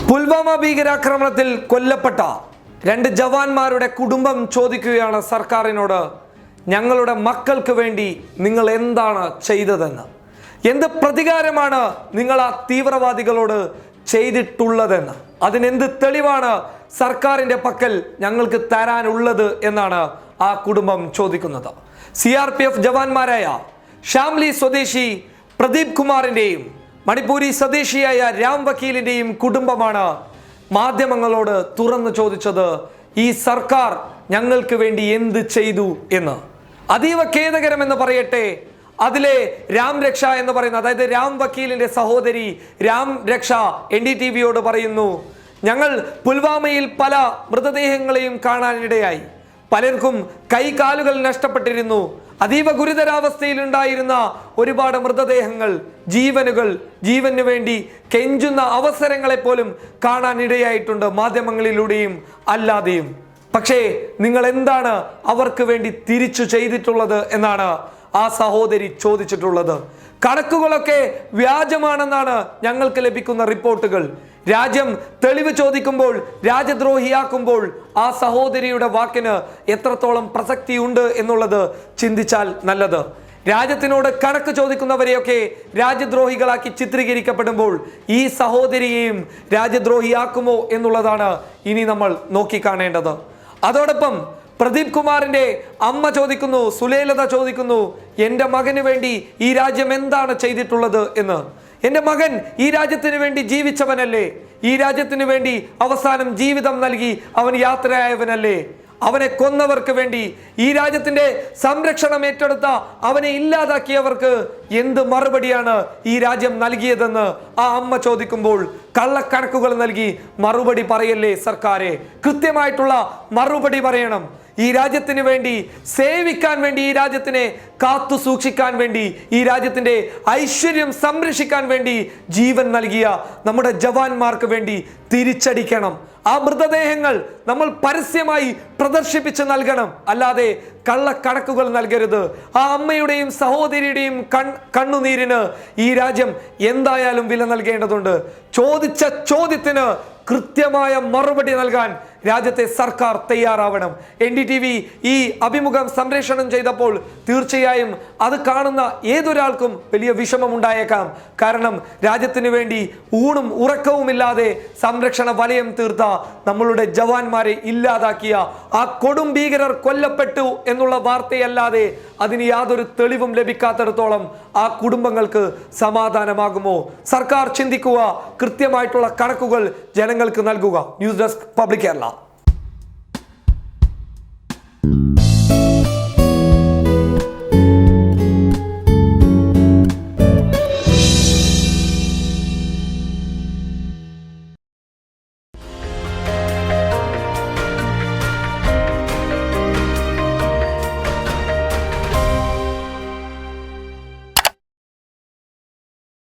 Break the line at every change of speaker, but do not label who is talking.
പുൽവാമ ഭീകരാക്രമണത്തിൽ കൊല്ലപ്പെട്ട 2 ജവാന്മാരുടെ കുടുംബം ചോദിക്കുകയാണ് സർക്കാരിനോട്, ഞങ്ങളുടെ മക്കൾക്ക് വേണ്ടി നിങ്ങൾ എന്താണ് ചെയ്തതെന്ന്, എന്ത് പ്രതികാരമാണ് നിങ്ങൾ ആ തീവ്രവാദികളോട് ചെയ്തിട്ടുള്ളതെന്ന്, അതിനെന്ത് തെളിവാണ് സർക്കാരിൻ്റെ പക്കൽ ഞങ്ങൾക്ക് തരാനുള്ളത് എന്നാണ് ആ കുടുംബം ചോദിക്കുന്നത്. CRPF ജവാന്മാരായ ഷാംലി സ്വദേശി പ്രദീപ് കുമാറിൻ്റെയും മണിപ്പൂരി സ്വദേശിയായ രാം വക്കീലിൻ്റെയും കുടുംബമാണ് മാധ്യമങ്ങളോട് തുറന്നു ചോദിച്ചത് ഈ സർക്കാർ ഞങ്ങൾക്ക് വേണ്ടി എന്ത് ചെയ്തു എന്ന്. അതീവ ഖേദകരമെന്ന് പറയട്ടെ, അതിലെ രാം രക്ഷ എന്ന് പറയുന്ന, അതായത് രാം വക്കീലിൻ്റെ സഹോദരി രാം രക്ഷ NDTVയോട് പറയുന്നു, ഞങ്ങൾ പുൽവാമയിൽ പല മൃതദേഹങ്ങളെയും കാണാനിടയായി. പലർക്കും കൈകാലുകൾ നഷ്ടപ്പെട്ടിരുന്നു. അതീവ ഗുരുതരാവസ്ഥയിലുണ്ടായിരുന്ന ഒരുപാട് മൃതദേഹങ്ങൾ, ജീവന് വേണ്ടി കെഞ്ചുന്ന അവസരങ്ങളെപ്പോലും കാണാനിടയായിട്ടുണ്ട്, മാധ്യമങ്ങളിലൂടെയും അല്ലാതെയും. പക്ഷേ നിങ്ങൾ എന്താണ് അവർക്ക് വേണ്ടി തിരിച്ചു ചെയ്തിട്ടുള്ളത് എന്നാണ് ആ സഹോദരി ചോദിച്ചിട്ടുള്ളത്. കണക്കുകളൊക്കെ വ്യാജമാണെന്നാണ് ഞങ്ങൾക്ക് ലഭിക്കുന്ന റിപ്പോർട്ടുകൾ. രാജ്യം തെളിവ് ചോദിക്കുമ്പോൾ, രാജ്യദ്രോഹിയാക്കുമ്പോൾ ആ സഹോദരിയുടെ വാക്കിന് എത്രത്തോളം പ്രസക്തിയുണ്ട് എന്നുള്ളത് ചിന്തിച്ചാൽ നല്ലത്. രാജ്യത്തിനോട് കണക്ക് ചോദിക്കുന്നവരെയൊക്കെ രാജ്യദ്രോഹികളാക്കി ചിത്രീകരിക്കപ്പെടുമ്പോൾ ഈ സഹോദരിയെയും രാജ്യദ്രോഹിയാക്കുമോ എന്നുള്ളതാണ് ഇനി നമ്മൾ നോക്കിക്കാണേണ്ടത്. അതോടൊപ്പം പ്രദീപ് കുമാറിന്റെ അമ്മ ചോദിക്കുന്നു, സുലേലത ചോദിക്കുന്നു, എൻ്റെ മകന് വേണ്ടി ഈ രാജ്യം എന്താണ് ചെയ്തിട്ടുള്ളത് എന്ന്. എൻ്റെ മകൻ ഈ രാജ്യത്തിന് വേണ്ടി ജീവിച്ചവനല്ലേ? ഈ രാജ്യത്തിന് വേണ്ടി അവസാനം ജീവിതം നൽകി അവൻ യാത്രയായവനല്ലേ? അവനെ കൊന്നവർക്ക് വേണ്ടി, ഈ രാജ്യത്തിന്റെ സംരക്ഷണം ഏറ്റെടുത്ത അവനെ ഇല്ലാതാക്കിയവർക്ക് എന്ത് മറുപടിയാണ് ഈ രാജ്യം നൽകിയതെന്ന് ആ അമ്മ ചോദിക്കുമ്പോൾ കള്ളക്കണക്കുകൾ നൽകി മറുപടി പറയല്ലേ സർക്കാരെ? കൃത്യമായിട്ടുള്ള മറുപടി പറയണം. ഈ രാജ്യത്തിന് വേണ്ടി സേവിക്കാൻ വേണ്ടി, ഈ രാജ്യത്തിനെ കാത്തു സൂക്ഷിക്കാൻ വേണ്ടി, ഈ രാജ്യത്തിൻ്റെ ഐശ്വര്യം സംരക്ഷിക്കാൻ വേണ്ടി ജീവൻ നൽകിയ നമ്മുടെ ജവാന്മാർക്ക് വേണ്ടി തിരിച്ചടിക്കണം. ആ മൃതദേഹങ്ങൾ നമ്മൾ പരസ്യമായി പ്രദർശിപ്പിച്ച് നൽകണം, അല്ലാതെ കള്ളക്കണക്കുകൾ നൽകരുത്. ആ അമ്മയുടെയും സഹോദരിയുടെയും കണ്ണുനീരിന് ഈ രാജ്യം എന്തായാലും വില നൽകേണ്ടതുണ്ട്. ചോദിച്ച ചോദ്യത്തിന് കൃത്യമായ മറുപടി നൽകാൻ രാജ്യത്തെ സർക്കാർ തയ്യാറാവണം. NDTV ഈ അഭിമുഖം സംപ്രേഷണം ചെയ്തപ്പോൾ തീർച്ചയായും അത് കാണുന്ന ഏതൊരാൾക്കും വലിയ വിഷമമുണ്ടായേക്കാം. കാരണം രാജ്യത്തിന് വേണ്ടി ഊണും ഉറക്കവുമില്ലാതെ സംരക്ഷണ വലയം തീർത്ത നമ്മളുടെ ജവാന്മാരെ ഇല്ലാതാക്കിയ ആ കൊടും ഭീകരർ കൊല്ലപ്പെട്ടു എന്നുള്ള വാർത്തയല്ലാതെ അതിന് യാതൊരു തെളിവും ലഭിക്കാത്തിടത്തോളം ആ കുടുംബങ്ങൾക്ക് സമാധാനമാകുമോ? സർക്കാർ ചിന്തിക്കുക, കൃത്യമായിട്ടുള്ള കണക്കുകൾ ജനങ്ങൾക്ക് നൽകുക. News desk public Kerala.